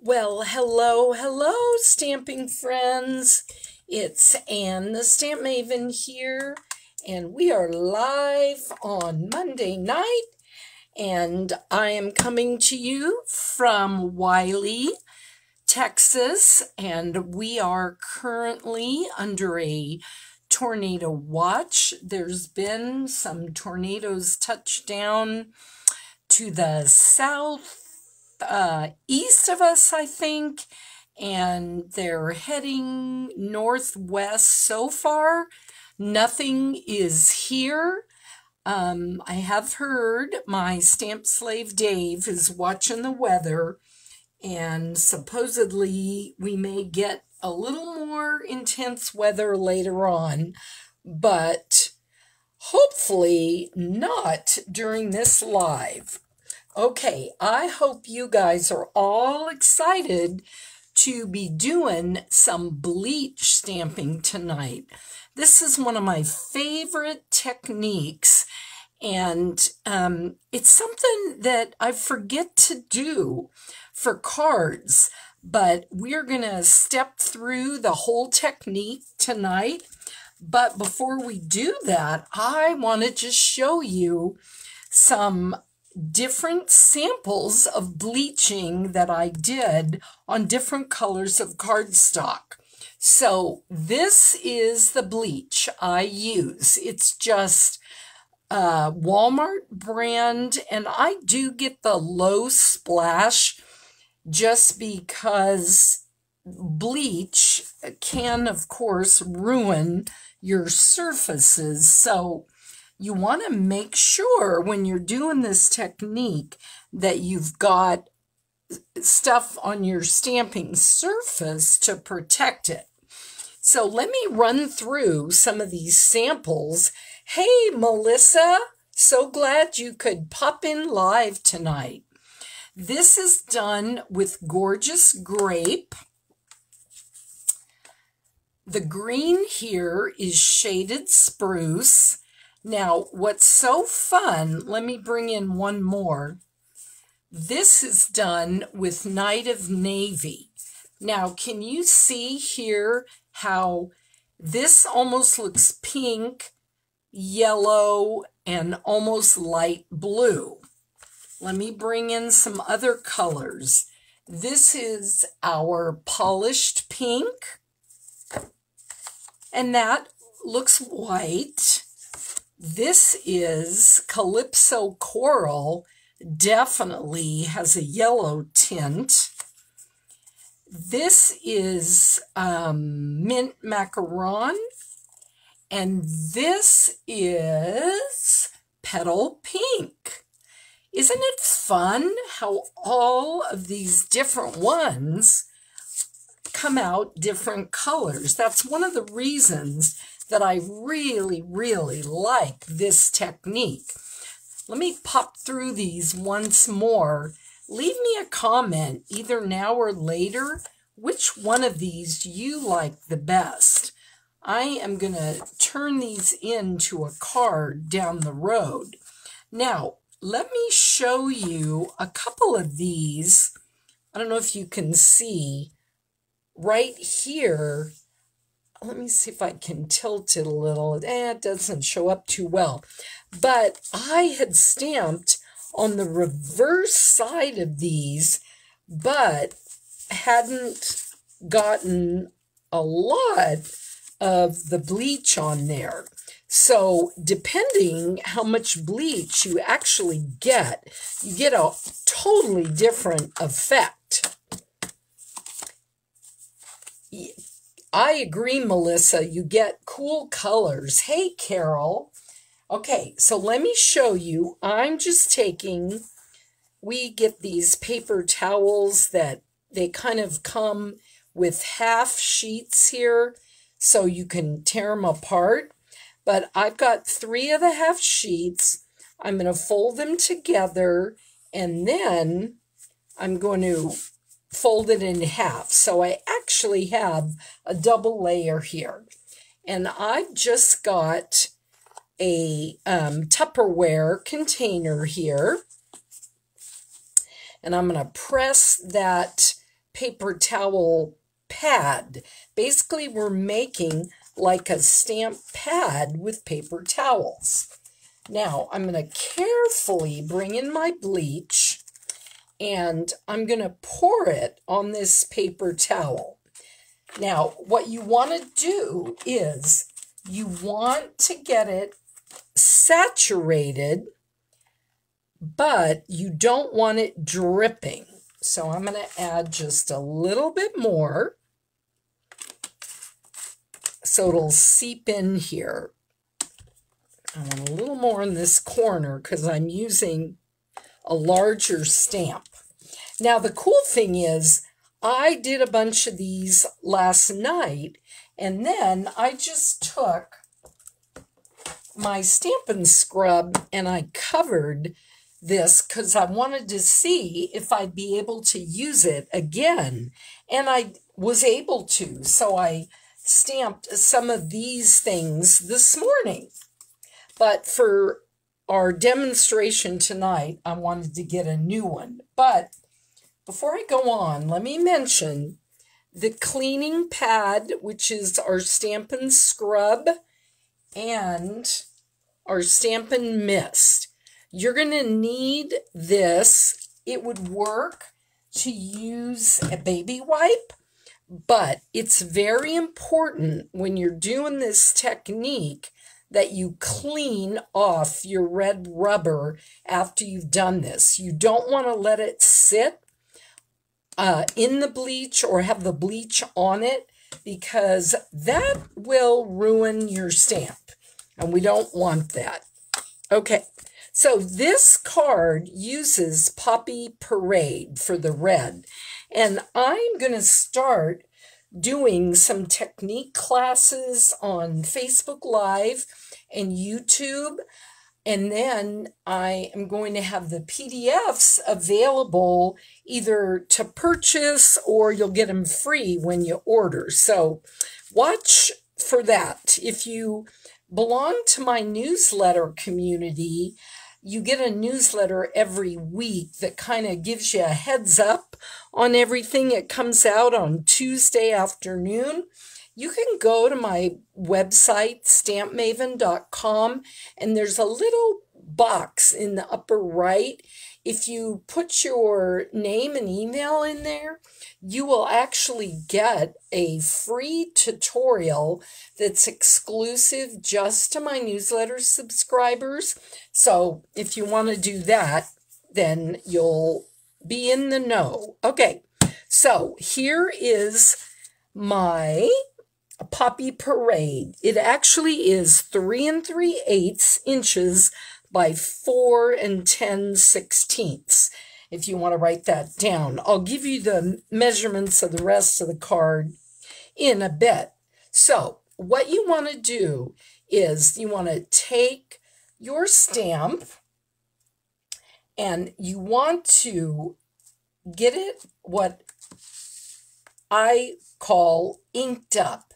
Well, hello, stamping friends. It's Anne, the Stamp Maven here, and we are live on Monday night, and I am coming to you from Wiley, Texas, and we are currently under a tornado watch. There's been some tornadoes touch down to the south east of us, I think, and they're heading northwest so far. Nothing is here. I have heard my stamp slave Dave is watching the weather, and supposedly we may get a little more intense weather later on, but hopefully not during this live. Okay, I hope you guys are all excited to be doing some bleach stamping tonight. This is one of my favorite techniques, and it's something that I forget to do for cards, but we're going to step through the whole technique tonight. But before we do that, I want to just show you some different samples of bleaching that I did on different colors of cardstock. So this is the bleach I use. It's just Walmart brand, and I do get the low splash just because bleach can, of course, ruin your surfaces. So you want to make sure when you're doing this technique that you've got stuff on your stamping surface to protect it. So let me run through some of these samples. Hey, Melissa, so glad you could pop in live tonight. This is done with Gorgeous Grape. The green here is Shaded Spruce. Now, what's so fun, let me bring in one more. This is done with Night of Navy. Now, can you see here how this almost looks pink, yellow, and almost light blue? Let me bring in some other colors. This is our Polished Pink, and that looks white. This is Calypso Coral, definitely has a yellow tint. This is Mint Macaron, and this is Petal Pink. Isn't it fun how all of these different ones come out different colors? That's one of the reasons that I really, really like this technique. Let me pop through these once more. Leave me a comment either now or later which one of these you like the best. I am going to turn these into a card down the road. Now, let me show you a couple of these. I don't know if you can see right here. Let me see if I can tilt it a little. It doesn't show up too well. But I had stamped on the reverse side of these, but hadn't gotten a lot of the bleach on there. So depending how much bleach you actually get, you get a totally different effect. I agree, Melissa. You get cool colors. Hey, Carol. Okay, so let me show you. I'm just taking, we get these paper towels that they kind of come with half sheets here, so you can tear them apart. But I've got 3 of the half sheets. I'm going to fold them together, and then I'm going to fold it in half. So I actually have a double layer here. And I've just got a Tupperware container here. And I'm going to press that paper towel pad. Basically, we're making like a stamp pad with paper towels. Now, I'm going to carefully bring in my bleach, and I'm going to pour it on this paper towel. Now, what you want to do is you want to get it saturated, but you don't want it dripping. So I'm going to add just a little bit more so it'll seep in here. I want a little more in this corner because I'm using a larger stamp. Now, the cool thing is I did a bunch of these last night, and then I just took my Stampin' Scrub and I covered this because I wanted to see if I'd be able to use it again, and I was able to. So I stamped some of these things this morning. But for our demonstration tonight, I wanted to get a new one. But before I go on, let me mention the cleaning pad, which is our Stampin' Scrub and our Stampin' Mist. You're going to need this. It would work to use a baby wipe, but it's very important when you're doing this technique that you clean off your red rubber after you've done this. You don't want to let it sit in the bleach or have the bleach on it, because that will ruin your stamp, and we don't want that. Okay, so this card uses Poppy Parade for the red, and I'm going to start doing some technique classes on Facebook Live and YouTube, and then I am going to have the PDFs available either to purchase or you'll get them free when you order. So watch for that. If you belong to my newsletter community, you get a newsletter every week that kind of gives you a heads up on everything. It comes out on Tuesday afternoon. You can go to my website, stampmaven.com, and there's a little box in the upper right. If you put your name and email in there, you will actually get a free tutorial that's exclusive just to my newsletter subscribers. So if you want to do that, then you'll be in the know. Okay, so here is my Poppy Parade. It actually is 3 3/8 inches by 4 10/16. If you want to write that down, I'll give you the measurements of the rest of the card in a bit. So what you want to do is you want to take your stamp and you want to get it what I call inked up.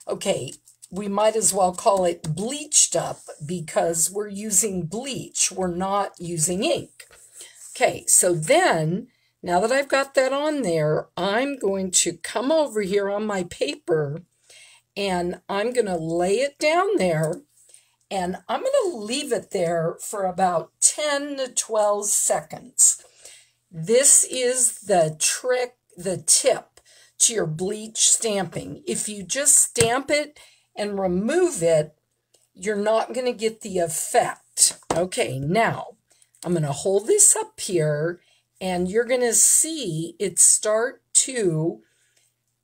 Okay, we might as well call it bleached up because we're using bleach. We're not using ink. Okay, so then, now that I've got that on there, I'm going to come over here on my paper and I'm going to lay it down there, and I'm going to leave it there for about 10 to 12 seconds. This is the trick, the tip to your bleach stamping. If you just stamp it and remove it, you're not going to get the effect. Okay, now I'm going to hold this up here, and you're going to see it start to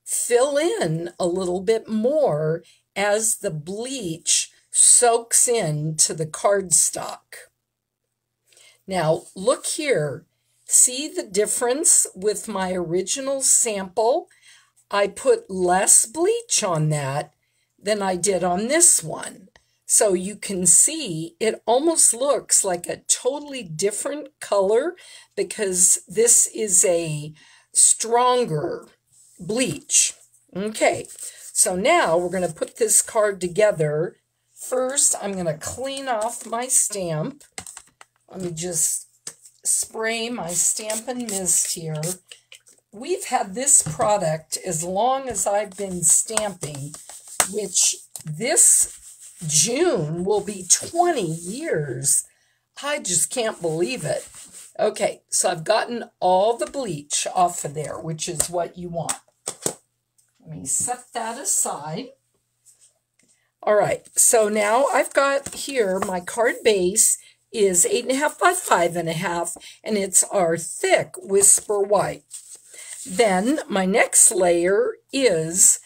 fill in a little bit more as the bleach soaks into the cardstock. Now, look here. See the difference with my original sample? I put less bleach on that than I did on this one. So you can see it almost looks like a totally different color because this is a stronger bleach. Okay, so now we're going to put this card together. First, I'm going to clean off my stamp. Let me just spray my Stampin' Mist here. we've had this product as long as I've been stamping, which this June will be 20 years. I just can't believe it. Okay, so I've gotten all the bleach off of there, which is what you want. Let me set that aside. All right, so now I've got here my card base is 8.5 by 5.5, and it's our thick Whisper White. Then my next layer is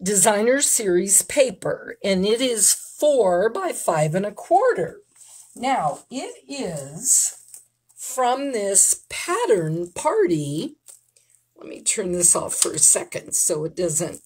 Designer Series paper, and it is 4 by 5.25. Now, it is from this Pattern Party. Let me turn this off for a second so it doesn't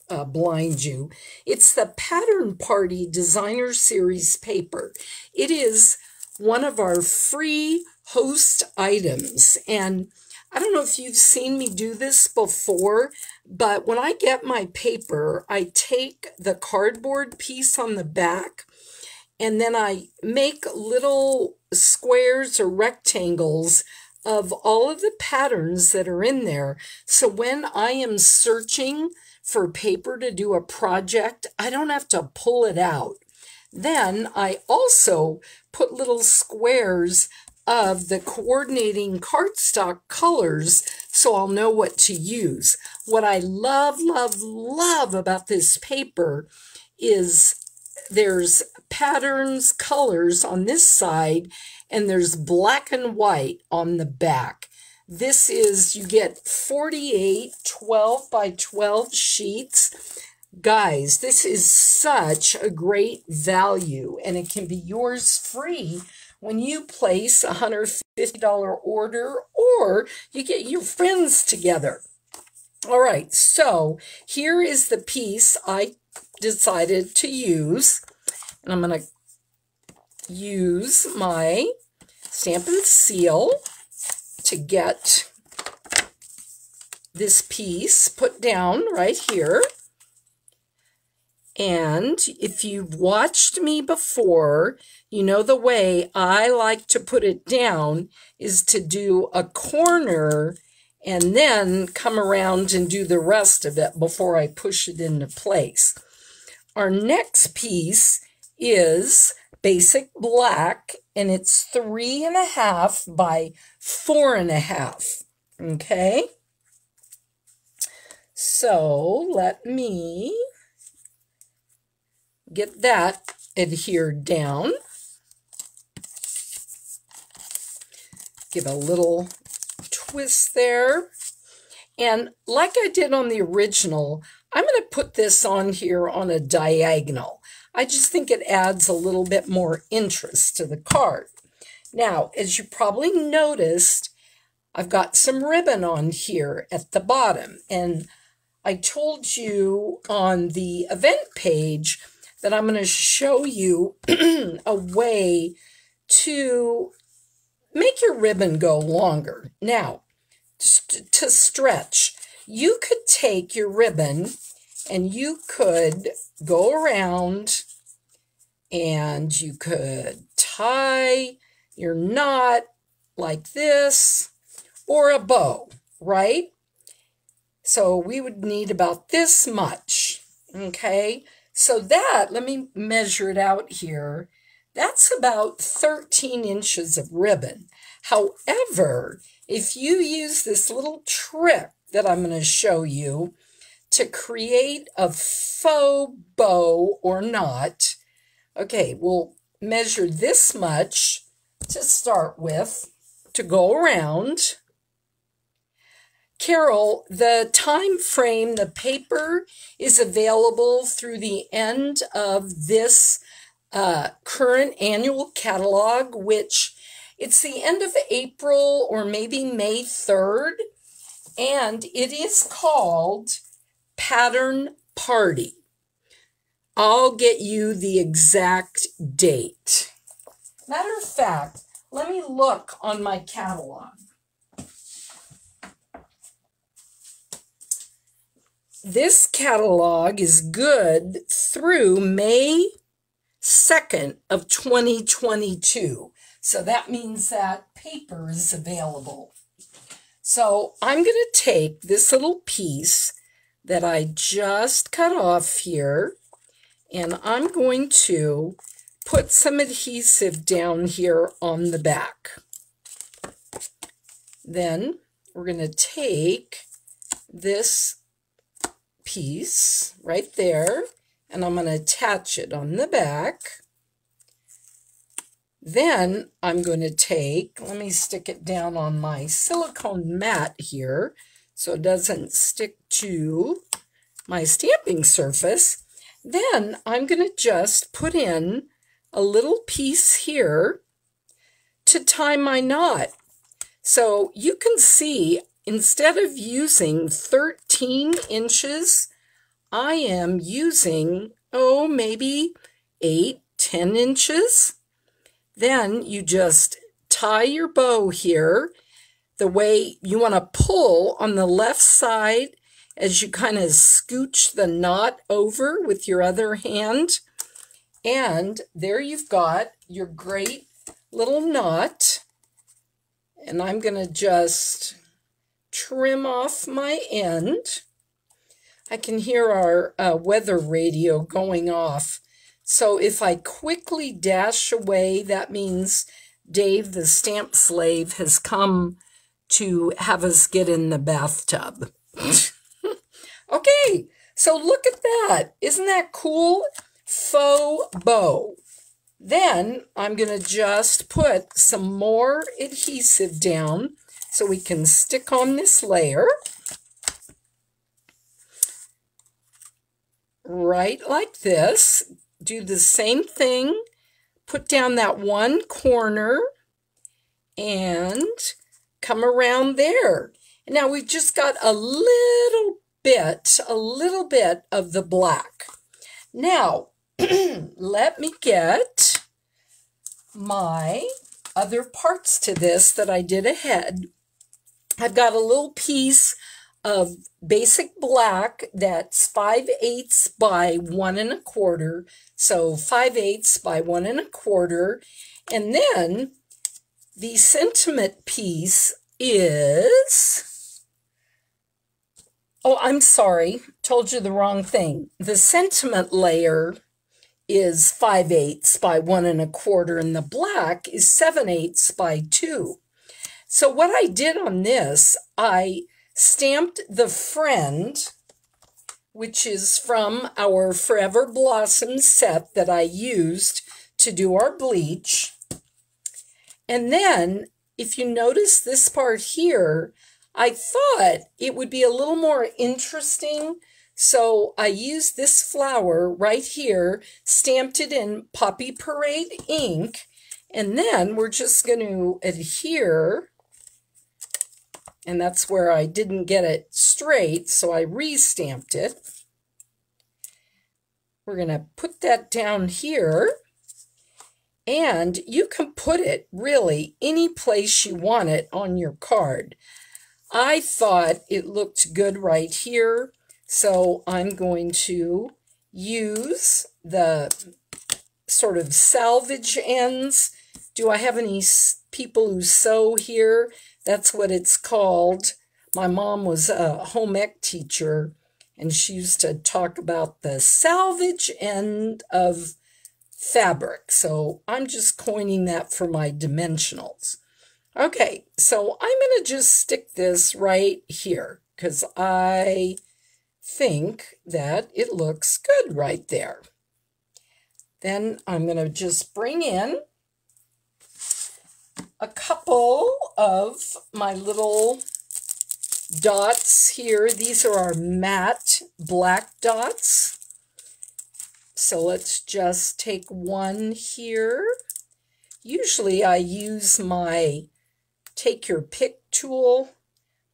blind you. It's the Pattern Party Designer Series paper. It is one of our free host items, and I don't know if you've seen me do this before, but when I get my paper, I take the cardboard piece on the back, and then I make little squares or rectangles of all of the patterns that are in there. So when I am searching for paper to do a project, I don't have to pull it out. Then I also put little squares of the coordinating cardstock colors so I'll know what to use. What I love, love, love about this paper is there's patterns, colors on this side, and there's black and white on the back. This is, you get 48 12 by 12 sheets. Guys, this is such a great value, and it can be yours free when you place a $150 order, or you get your friends together. All right, so here is the piece I decided to use, and I'm going to use my Stamp and Seal to get this piece put down right here. And if you've watched me before, you know the way I like to put it down is to do a corner and then come around and do the rest of it before I push it into place. Our next piece is basic black, and it's 3.5 by 4.5. Okay? So let me get that adhered down. Give a little twist there. And like I did on the original, I'm going to put this on here on a diagonal. I just think it adds a little bit more interest to the card. Now, as you probably noticed, I've got some ribbon on here at the bottom. And I told you on the event page that I'm going to show you a way to make your ribbon go longer. Now, to stretch, you could take your ribbon and you could go around and you could tie your knot like this, or a bow, right? So we would need about this much, okay? So that, let me measure it out here. That's about 13 inches of ribbon. However, if you use this little trick that I'm going to show you to create a faux bow or knot, okay, we'll measure this much to start with to go around. Carol, the time frame, the paper is available through the end of this current annual catalog, which it's the end of April or maybe May 3rd, and it is called Pattern Party. I'll get you the exact date. Matter of fact, let me look on my catalog. This catalog is good through May 2nd of 2022. So that means that paper is available. So I'm going to take this little piece that I just cut off here, and I'm going to put some adhesive down here on the back. Then we're going to take this piece right there, and I'm going to attach it on the back. Then I'm going to take, let me stick it down on my silicone mat here so it doesn't stick to my stamping surface. Then I'm going to just put in a little piece here to tie my knot. So you can see, instead of using 13 inches, I am using, maybe 8, 10 inches. Then you just tie your bow here the way you want to pull on the left side as you kind of scooch the knot over with your other hand. And there you've got your great little knot. And I'm going to just trim off my end. I can hear our weather radio going off. So if I quickly dash away, that means Dave, the stamp slave, has come to have us get in the bathtub. Okay, so look at that. Isn't that cool? Faux bow. Then I'm going to just put some more adhesive down so we can stick on this layer. Right like this. Do the same thing. Put down that one corner and come around there. Now we've just got a little bit of the black. Now, let me get my other parts to this that I did ahead. I've got a little piece of basic black that's 5/8 by 1 1/4. So 5/8 by 1 1/4. And then the sentiment piece is, I'm sorry, told you the wrong thing. The sentiment layer is 5/8 by 1 1/4, and the black is 7/8 by 2. So what I did on this, I stamped the friend, which is from our Forever Blossoms set that I used to do our bleach. And then, if you notice this part here, I thought it would be a little more interesting, so I used this flower right here, stamped it in Poppy Parade ink, and then we're just going to adhere. And that's where I didn't get it straight, so I re-stamped it. We're going to put that down here. And you can put it really any place you want it on your card. I thought it looked good right here, so I'm going to use the sort of salvage ends. Do I have any people who sew here? That's what it's called. My mom was a home ec teacher, and she used to talk about the salvage end of fabric. So I'm just coining that for my dimensionals. Okay, so I'm going to just stick this right here because I think that it looks good right there. Then I'm going to just bring in a couple of my little dots here. These are our matte black dots. So let's just take one here. Usually I use my take your pick tool,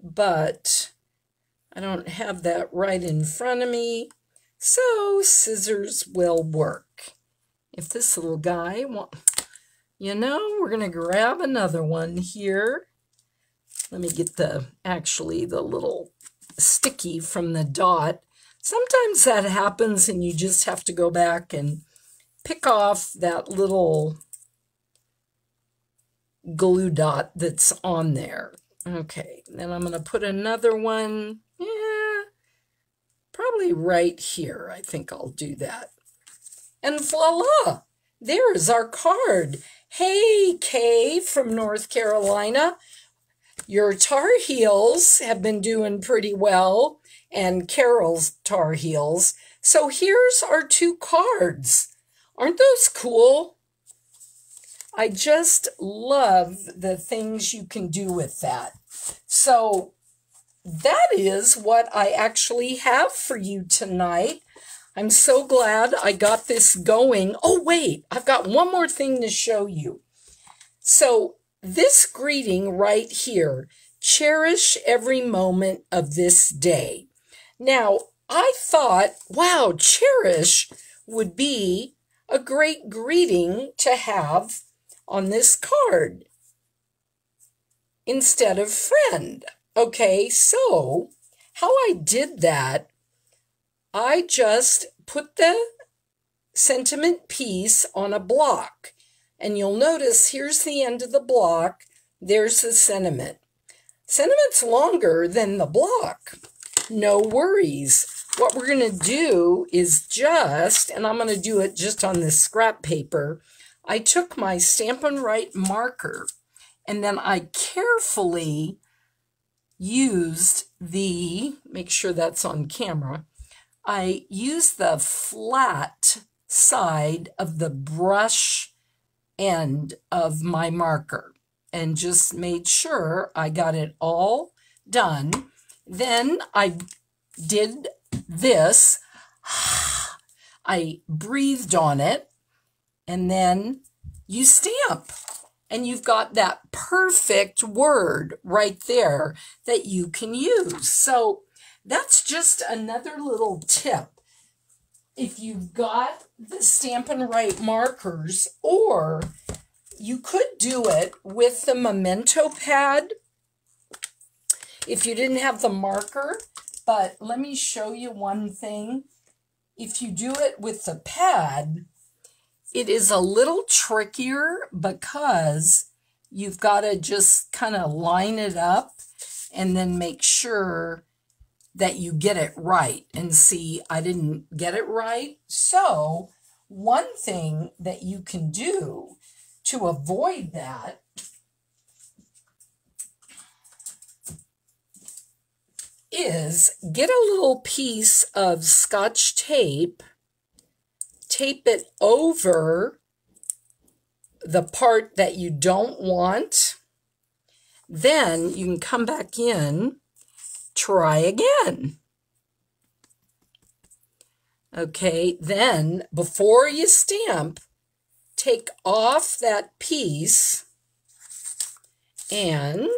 but I don't have that right in front of me, so scissors will work. If this little guy wants, we're going to grab another one here. Let me get the little sticky from the dot. Sometimes that happens and you just have to go back and pick off that little glue dot that's on there. Okay, then I'm going to put another one, yeah, probably right here. I think I'll do that. And voila, there's our card. Hey, Kay from North Carolina. Your Tar Heels have been doing pretty well, and Carol's Tar Heels. So here's our two cards. Aren't those cool? I just love the things you can do with that. So that is what I actually have for you tonight. I'm so glad I got this going. Oh, wait, I've got one more thing to show you. So this greeting right here, cherish every moment of this day. Now, I thought, wow, cherish would be a great greeting to have on this card instead of friend. Okay, so how I did that, I just put the sentiment piece on a block. And you'll notice here's the end of the block. There's the sentiment. Sentiment's longer than the block. No worries. What we're going to do is just, and I'm going to do it just on this scrap paper, I took my Stampin' Write marker and then I carefully used the, make sure that's on camera, I used the flat side of the brush end of my marker and just made sure I got it all done. Then I did this. I breathed on it, and then you stamp. And you've got that perfect word right there that you can use. So that's just another little tip. If you've got the Stampin' Write markers, or you could do it with the memento pad if you didn't have the marker. But let me show you one thing. If you do it with the pad, it is a little trickier because you've got to just kind of line it up and then make sure that you get it right. And see, I didn't get it right. So one thing that you can do to avoid that is get a little piece of Scotch tape, tape it over the part that you don't want. Then you can come back in, try again. Okay, then before you stamp, take off that piece and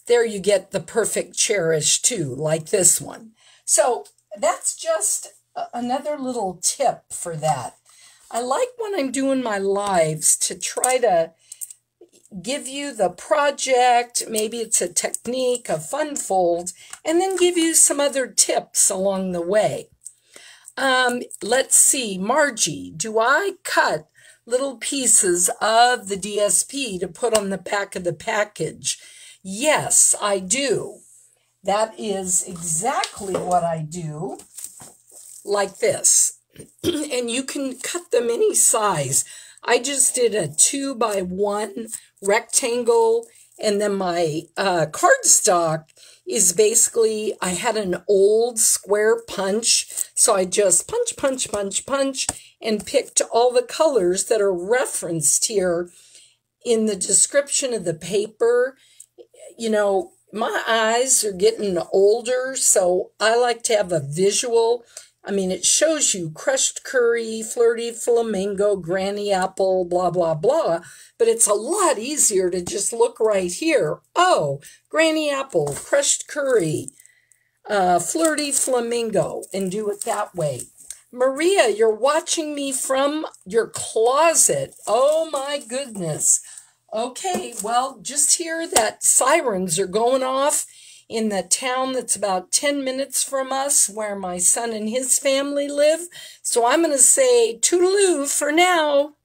there you get the perfect cherish too, like this one. So that's just another little tip for that. I like when I'm doing my lives to try to give you the project, maybe it's a technique, a fun fold, and then give you some other tips along the way. Let's see, Margie, do I cut little pieces of the DSP to put on the back of the package? Yes, I do. That is exactly what I do, like this. And you can cut them any size. I just did a 2x1 rectangle, and then my cardstock is basically, I had an old square punch, so I just punch, punch, punch, punch, and picked all the colors that are referenced here in the description of the paper. You know, my eyes are getting older, so I like to have a visual. I mean, it shows you crushed curry, flirty flamingo, granny apple, blah, blah, blah. But it's a lot easier to just look right here. Oh, granny apple, crushed curry, flirty flamingo, and do it that way. Maria, you're watching me from your closet. Oh, my goodness. Okay, well, just hear that sirens are going off in the town that's about 10 minutes from us, where my son and his family live. So I'm going to say toodaloo for now.